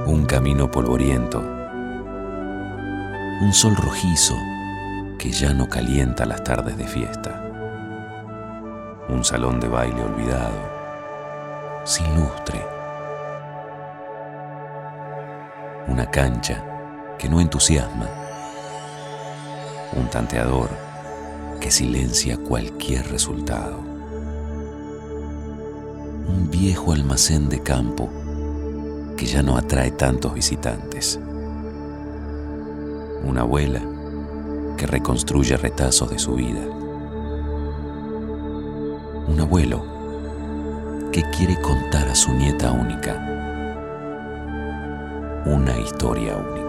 Un camino polvoriento, un sol rojizo que ya no calienta las tardes de fiesta, un salón de baile olvidado, sin lustre, una cancha que no entusiasma, un tanteador que silencia cualquier resultado, un viejo almacén de campo que ya no atrae tantos visitantes, una abuela que reconstruye retazos de su vida, un abuelo que quiere contar a su nieta única una historia única.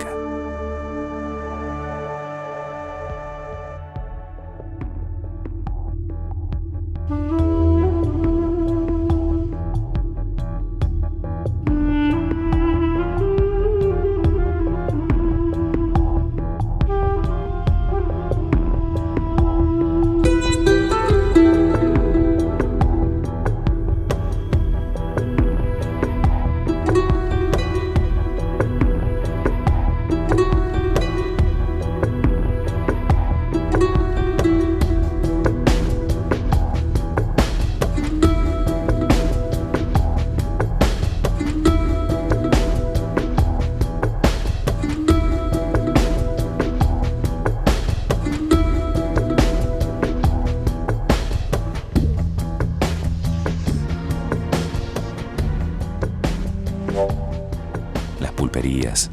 Las pulperías,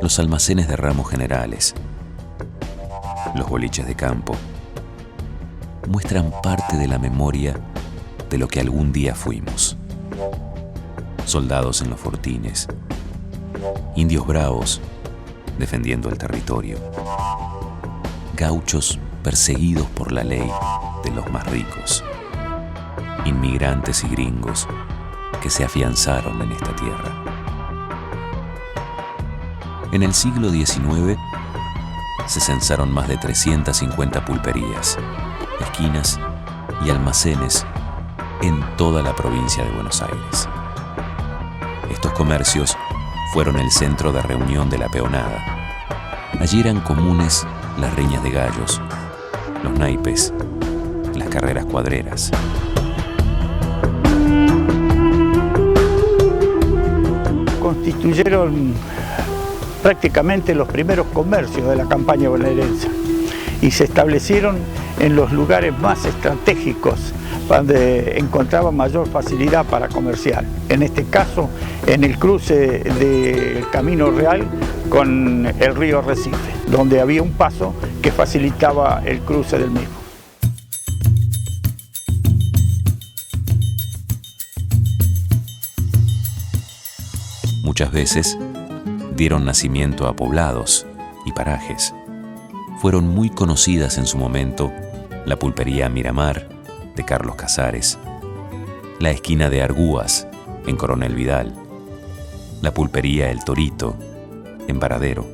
los almacenes de ramos generales, los boliches de campo, muestran parte de la memoria de lo que algún día fuimos. Soldados en los fortines, indios bravos defendiendo el territorio, gauchos perseguidos por la ley de los más ricos, inmigrantes y gringos que se afianzaron en esta tierra. En el siglo XIX se censaron más de 350 pulperías, esquinas y almacenes en toda la provincia de Buenos Aires. Estos comercios fueron el centro de reunión de la peonada. Allí eran comunes las riñas de gallos, los naipes, las carreras cuadreras. Constituyeron prácticamente los primeros comercios de la campaña bonaerense y se establecieron en los lugares más estratégicos donde encontraban mayor facilidad para comerciar. En este caso, en el cruce del Camino Real con el río Recife, donde había un paso que facilitaba el cruce del mismo. Muchas veces dieron nacimiento a poblados y parajes. Fueron muy conocidas en su momento la pulpería Miramar de Carlos Casares, la esquina de Argúas en Coronel Vidal, la pulpería El Torito en Varadero,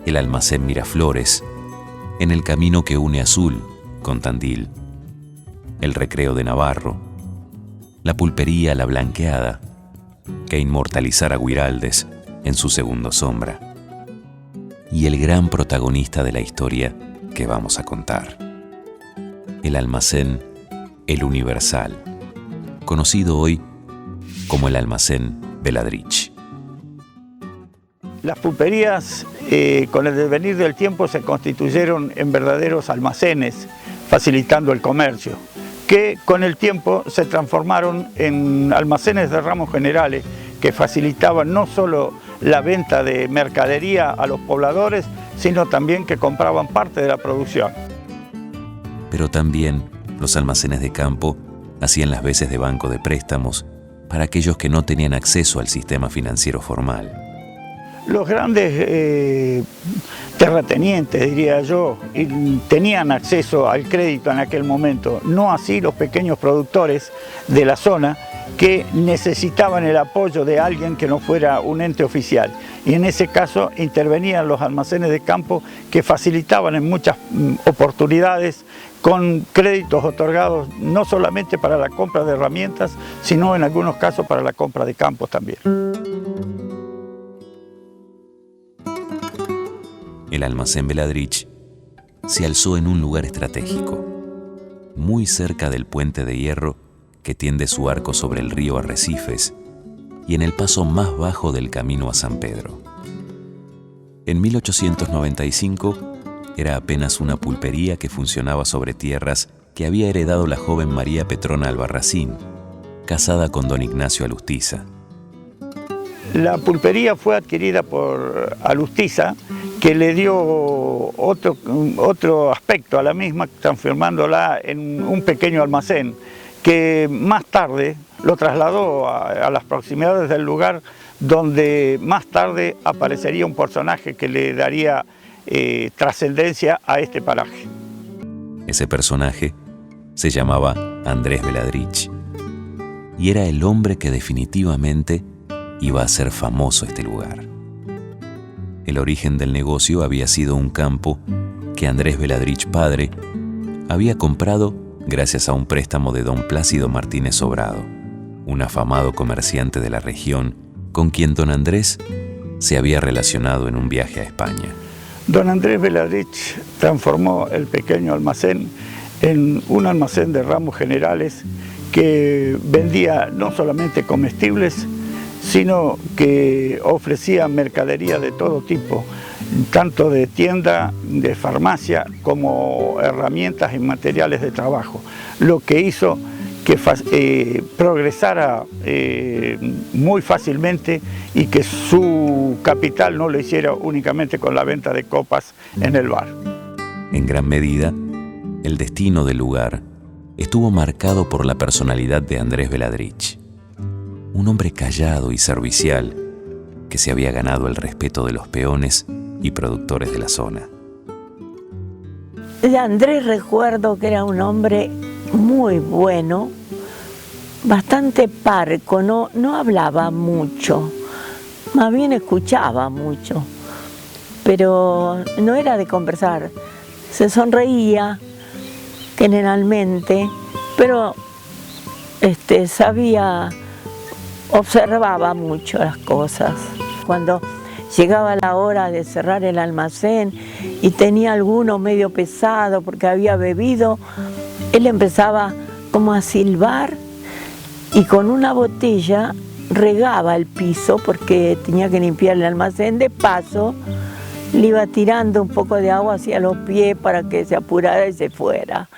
el almacén Miraflores en el camino que une Azul con Tandil, el Recreo de Navarro, la pulpería La Blanqueada que inmortalizara Guiraldes en su segundo Sombra, y el gran protagonista de la historia que vamos a contar, el almacén El Universal, conocido hoy como el almacén Beladrich. Las pulperías, con el devenir del tiempo, se constituyeron en verdaderos almacenes, facilitando el comercio, que con el tiempo se transformaron en almacenes de ramos generales que facilitaban no solo la venta de mercadería a los pobladores, sino también que compraban parte de la producción. Pero también los almacenes de campo hacían las veces de banco de préstamos para aquellos que no tenían acceso al sistema financiero formal. Los grandes terratenientes, diría yo, tenían acceso al crédito en aquel momento, no así los pequeños productores de la zona que necesitaban el apoyo de alguien que no fuera un ente oficial. Y en ese caso intervenían los almacenes de campo que facilitaban en muchas oportunidades con créditos otorgados no solamente para la compra de herramientas, sino en algunos casos para la compra de campos también. el almacén Veladrich se alzó en un lugar estratégico, muy cerca del puente de hierro que tiende su arco sobre el río Arrecifes y en el paso más bajo del camino a San Pedro. En 1895 era apenas una pulpería que funcionaba sobre tierras que había heredado la joven María Petrona Albarracín, casada con don Ignacio Alustiza. La pulpería fue adquirida por Alustiza, que le dio otro aspecto a la misma, transformándola en un pequeño almacén, que más tarde lo trasladó a las proximidades del lugar, donde más tarde aparecería un personaje que le daría trascendencia a este paraje. Ese personaje se llamaba Andrés Veladrich y era el hombre que definitivamente iba a hacer famoso este lugar. El origen del negocio había sido un campo que Andrés Veladrich padre había comprado gracias a un préstamo de don Plácido Martínez Sobrado, un afamado comerciante de la región con quien don Andrés se había relacionado en un viaje a España. Don Andrés Veladrich transformó el pequeño almacén en un almacén de ramos generales que vendía no solamente comestibles, sino que ofrecía mercadería de todo tipo, tanto de tienda, de farmacia, como herramientas y materiales de trabajo, lo que hizo que progresara muy fácilmente y que su capital no lo hiciera únicamente con la venta de copas en el bar. En gran medida, el destino del lugar estuvo marcado por la personalidad de Andrés Veladrich, un hombre callado y servicial que se había ganado el respeto de los peones y productores de la zona. De Andrés recuerdo que era un hombre muy bueno, bastante parco, no hablaba mucho, más bien escuchaba mucho, pero no era de conversar, se sonreía generalmente, pero observaba mucho las cosas. Cuando llegaba la hora de cerrar el almacén y tenía alguno medio pesado porque había bebido, él empezaba como a silbar y con una botella regaba el piso porque tenía que limpiar el almacén. De paso, le iba tirando un poco de agua hacia los pies para que se apurara y se fuera.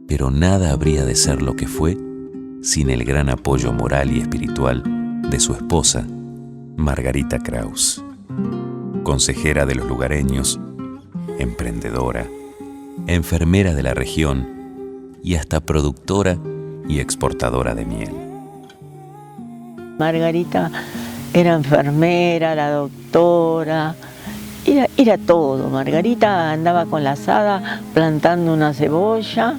Pero nada habría de ser lo que fue sin el gran apoyo moral y espiritual de su esposa, Margarita Kraus, consejera de los lugareños, emprendedora, enfermera de la región y hasta productora y exportadora de miel. Margarita era enfermera, la doctora, era todo. Margarita andaba con la azada plantando una cebolla,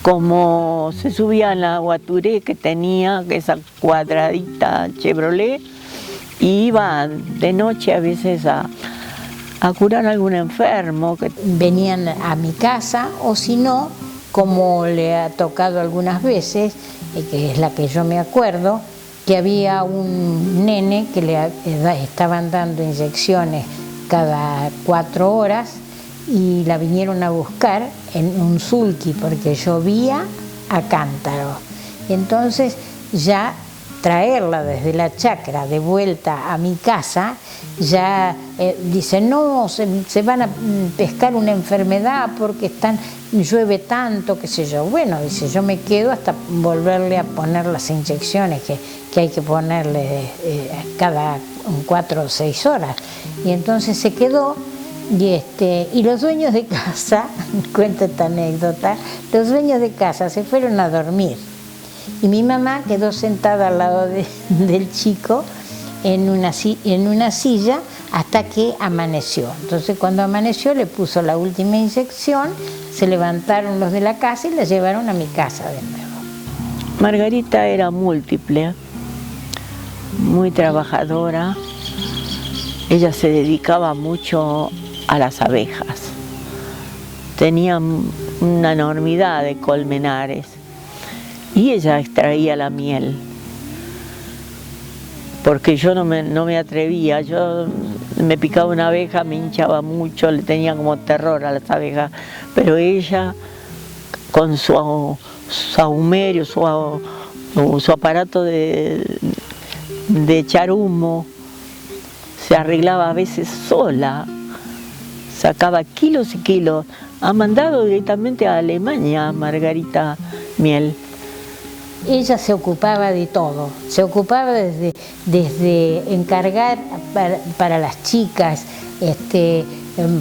como se subía en la Guaturé que tenía, esa cuadradita Chevrolet, y iba de noche a veces a curar a algún enfermo. Venían a mi casa, o si no, como le ha tocado algunas veces, que es la que yo me acuerdo, que había un nene que le estaban dando inyecciones cada 4 horas, y la vinieron a buscar en un sulky porque llovía a cántaro. Entonces ya traerla desde la chacra de vuelta a mi casa, ya dicen, no, se van a pescar una enfermedad porque llueve tanto, qué sé yo. Bueno, dice, yo me quedo hasta volverle a poner las inyecciones que hay que ponerle cada 4 o 6 horas. Y entonces se quedó. Y los dueños de casa, cuento esta anécdota, los dueños de casa se fueron a dormir y mi mamá quedó sentada al lado del chico en una silla hasta que amaneció. Entonces cuando amaneció le puso la última inyección, se levantaron los de la casa y la llevaron a mi casa de nuevo. Margarita era múltiple, muy trabajadora, ella se dedicaba mucho a las abejas. Tenía una enormidad de colmenares y ella extraía la miel, porque yo no me atrevía. Yo me picaba una abeja, me hinchaba mucho, le tenía como terror a las abejas, pero ella con su sahumerio, su aparato de echar humo, se arreglaba a veces sola, sacaba kilos y kilos. Ha mandado directamente a Alemania Margarita miel. Ella se ocupaba de todo, se ocupaba desde encargar para las chicas,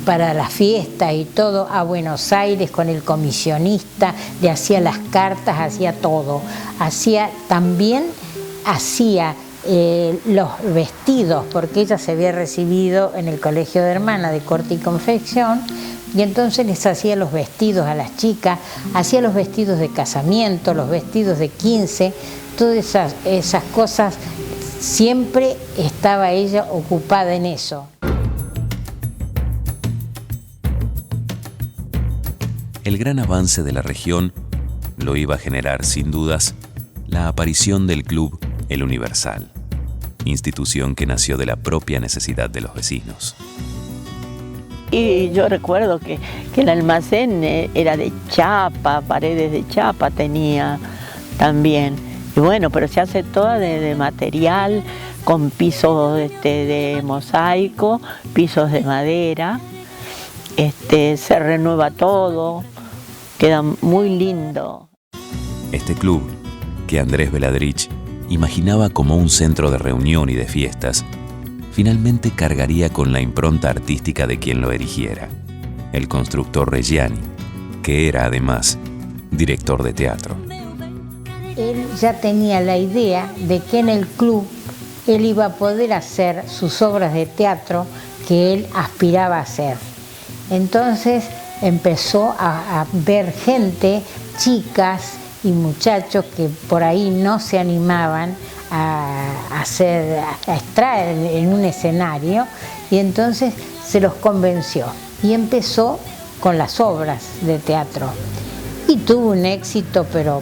para la fiesta y todo, a Buenos Aires con el comisionista, le hacía las cartas, hacía todo. También hacía los vestidos, porque ella se había recibido en el Colegio de Hermanas de Corte y Confección, y entonces les hacía los vestidos a las chicas, hacía los vestidos de casamiento, los vestidos de 15, todas esas cosas, siempre estaba ella ocupada en eso. El gran avance de la región lo iba a generar, sin dudas, la aparición del club El Universal, institución que nació de la propia necesidad de los vecinos. Y yo recuerdo que el almacén era de chapa, paredes de chapa tenía también. Y bueno, pero se hace toda de material, con pisos de mosaico, pisos de madera. Se renueva todo, queda muy lindo. Este club, que Andrés Veladrich imaginaba como un centro de reunión y de fiestas, finalmente cargaría con la impronta artística de quien lo erigiera, el constructor Reggiani, que era además director de teatro. Él ya tenía la idea de que en el club él iba a poder hacer sus obras de teatro que él aspiraba a hacer. Entonces empezó a ver gente, chicas y muchachos que por ahí no se animaban a estar en un escenario, y entonces se los convenció y empezó con las obras de teatro y tuvo un éxito pero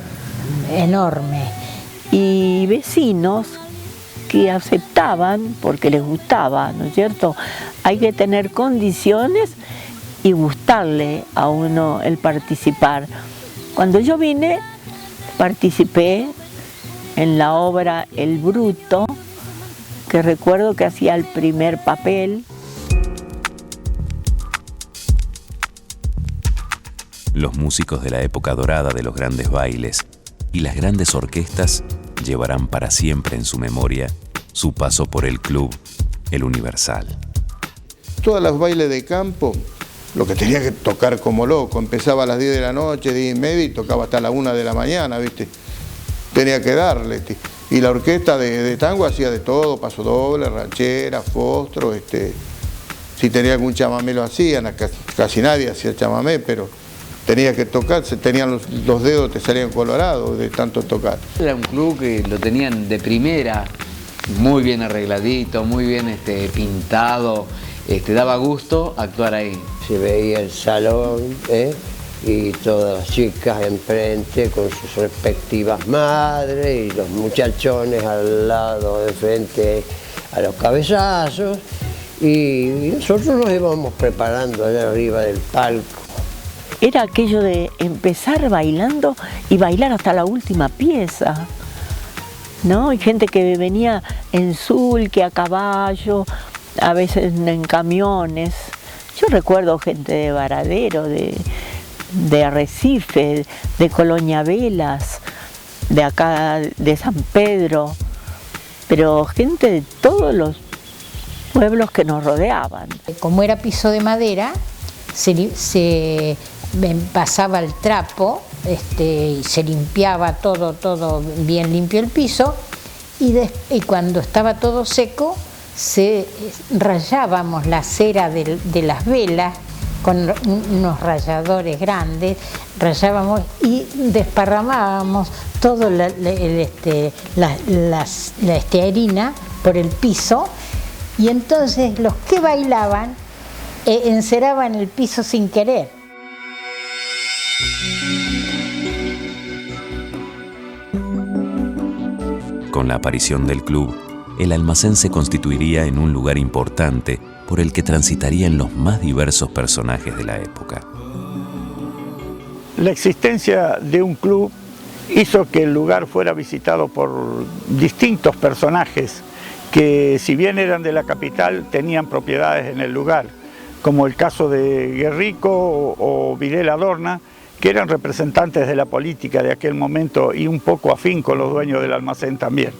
enorme. Y vecinos que aceptaban porque les gustaba, ¿no es cierto? Hay que tener condiciones y gustarle a uno el participar. Cuando yo vine, participé en la obra El Bruto, que recuerdo que hacía el primer papel. Los músicos de la época dorada de los grandes bailes y las grandes orquestas llevarán para siempre en su memoria su paso por el club El Universal. Todos los bailes de campo, lo que tenía que tocar como loco, empezaba a las 10 de la noche, 10 y media, y tocaba hasta la 1 de la mañana, ¿viste? Tenía que darle, y la orquesta de tango hacía de todo, paso doble, ranchera, fostro, si tenía algún chamamé lo hacían, casi nadie hacía chamamé, pero tenía que tocar, los dedos te salían colorados de tanto tocar. Era un club que lo tenían de primera, muy bien arregladito, muy bien pintado, daba gusto actuar ahí. Se veía el salón, y todas las chicas enfrente con sus respectivas madres y los muchachones al lado de frente a los cabezazos, y nosotros nos íbamos preparando allá arriba del palco. Era aquello de empezar bailando y bailar hasta la última pieza, ¿no? Hay gente que venía en sulque, a caballo, a veces en camiones. Yo recuerdo gente de Varadero, de Arrecife, de Colonia Velas, de acá de San Pedro, pero gente de todos los pueblos que nos rodeaban. Como era piso de madera, se pasaba el trapo, y se limpiaba todo bien limpio el piso, y cuando estaba todo seco, rayábamos la cera de las velas con unos ralladores grandes, rayábamos y desparramábamos todo la estearina por el piso, y entonces los que bailaban enceraban el piso sin querer. Con la aparición del club, el almacén se constituiría en un lugar importante por el que transitarían los más diversos personajes de la época. La existencia de un club hizo que el lugar fuera visitado por distintos personajes que, si bien eran de la capital, tenían propiedades en el lugar, como el caso de Guerrico o Videla Adorna, que eran representantes de la política de aquel momento y un poco afín con los dueños del almacén también.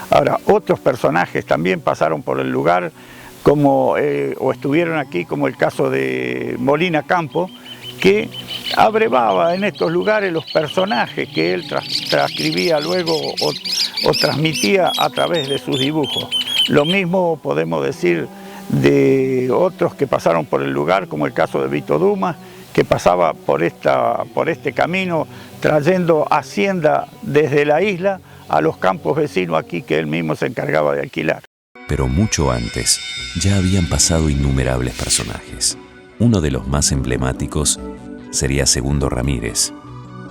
Ahora, otros personajes también pasaron por el lugar o estuvieron aquí, como el caso de Molina Campo, que abrevaba en estos lugares los personajes que él transcribía luego o transmitía a través de sus dibujos. Lo mismo podemos decir de otros que pasaron por el lugar, como el caso de Vito Dumas, que pasaba por este camino trayendo hacienda desde la isla a los campos vecinos aquí que él mismo se encargaba de alquilar. Pero mucho antes ya habían pasado innumerables personajes. Uno de los más emblemáticos sería Segundo Ramírez,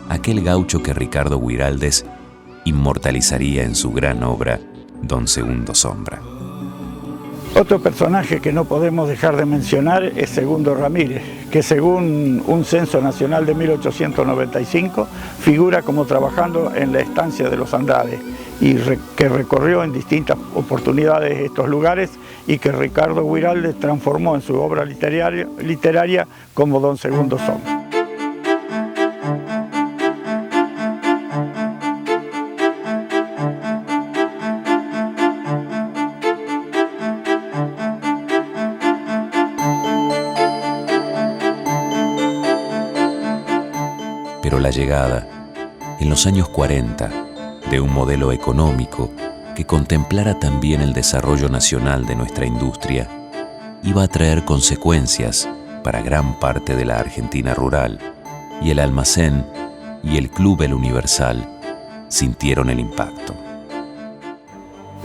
aquel gaucho que Ricardo Guiraldes inmortalizaría en su gran obra Don Segundo Sombra. Otro personaje que no podemos dejar de mencionar es Segundo Ramírez, que según un censo nacional de 1895 figura como trabajando en la estancia de los Andrades y que recorrió en distintas oportunidades estos lugares y que Ricardo Guiraldes transformó en su obra literaria como Don Segundo Sombra. Pero la llegada, en los años 40, de un modelo económico que contemplara también el desarrollo nacional de nuestra industria, iba a traer consecuencias para gran parte de la Argentina rural, y el almacén y el Club El Universal sintieron el impacto.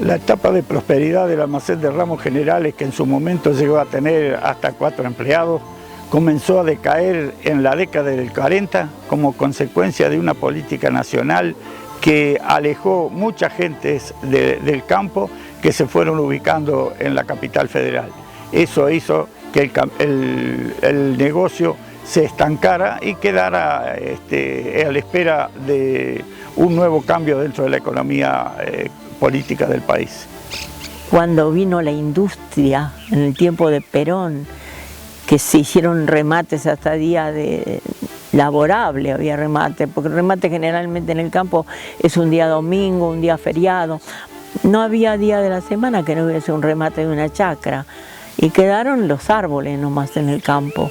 La etapa de prosperidad del almacén de Ramos Generales, que en su momento llegó a tener hasta 4 empleados, comenzó a decaer en la década del 40 como consecuencia de una política nacional que alejó mucha gente del campo que se fueron ubicando en la capital federal. Eso hizo que el negocio se estancara y quedara a la espera de un nuevo cambio dentro de la economía política del país. Cuando vino la industria, en el tiempo de Perón, que se hicieron remates hasta día laborable, había remate, porque el remate generalmente en el campo es un día domingo, un día feriado. No había día de la semana que no hubiese un remate de una chacra. Y quedaron los árboles nomás en el campo.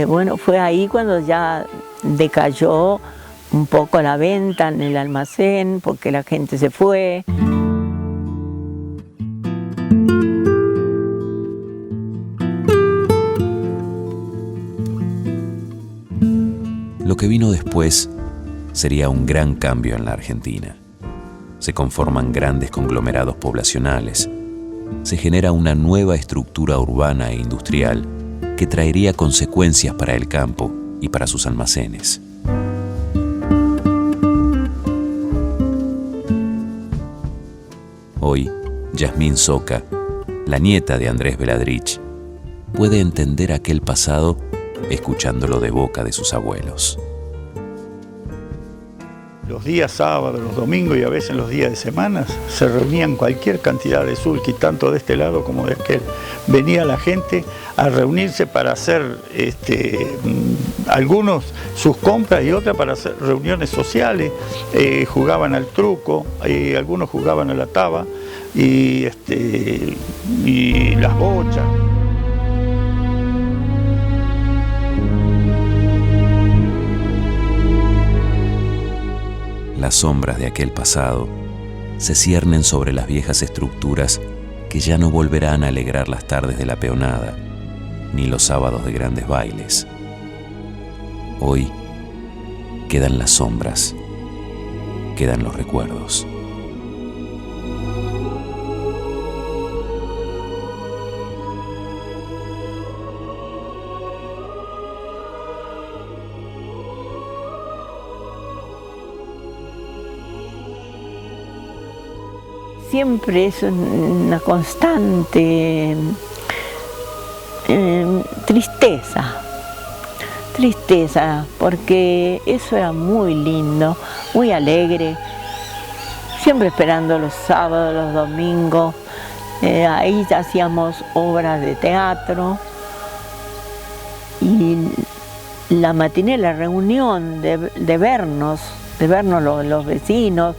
Bueno, fue ahí cuando ya decayó un poco la venta en el almacén, porque la gente se fue. Lo que vino después sería un gran cambio en la Argentina. Se conforman grandes conglomerados poblacionales. Se genera una nueva estructura urbana e industrial que traería consecuencias para el campo y para sus almacenes. Hoy, Yasmín Soca, la nieta de Andrés Veladrich, puede entender aquel pasado escuchándolo de boca de sus abuelos. Los días sábados, los domingos y a veces los días de semana se reunían cualquier cantidad de sulquis, tanto de este lado como de aquel. Venía la gente a reunirse para hacer algunos sus compras y otras para hacer reuniones sociales. Jugaban al truco, algunos jugaban a la taba y las bochas. Las sombras de aquel pasado se ciernen sobre las viejas estructuras que ya no volverán a alegrar las tardes de la peonada, ni los sábados de grandes bailes. Hoy quedan las sombras, quedan los recuerdos. siempre es una constante tristeza, porque eso era muy lindo, muy alegre, siempre esperando los sábados, los domingos. Ahí hacíamos obras de teatro y la matiné, la reunión de vernos los vecinos,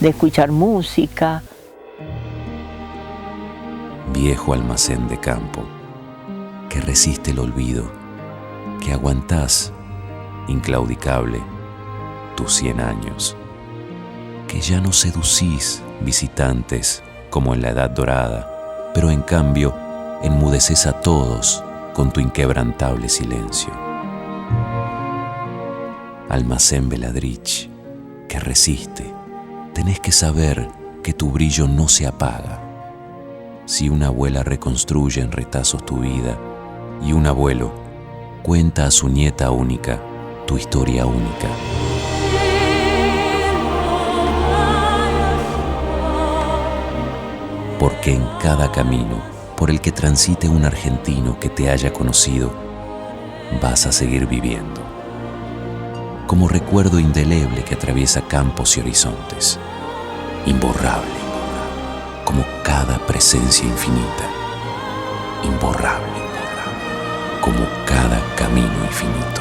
de escuchar música. Viejo almacén de campo, que resiste el olvido, que aguantás, inclaudicable, tus 100 años, que ya no seducís visitantes como en la Edad Dorada, pero en cambio enmudeces a todos con tu inquebrantable silencio. Almacén Veladrich, que resiste, tenés que saber que tu brillo no se apaga. Si una abuela reconstruye en retazos tu vida y un abuelo cuenta a su nieta única tu historia única. Porque en cada camino por el que transite un argentino que te haya conocido, vas a seguir viviendo. Como recuerdo indeleble que atraviesa campos y horizontes, imborrable, como cada presencia infinita, imborrable, como cada camino infinito.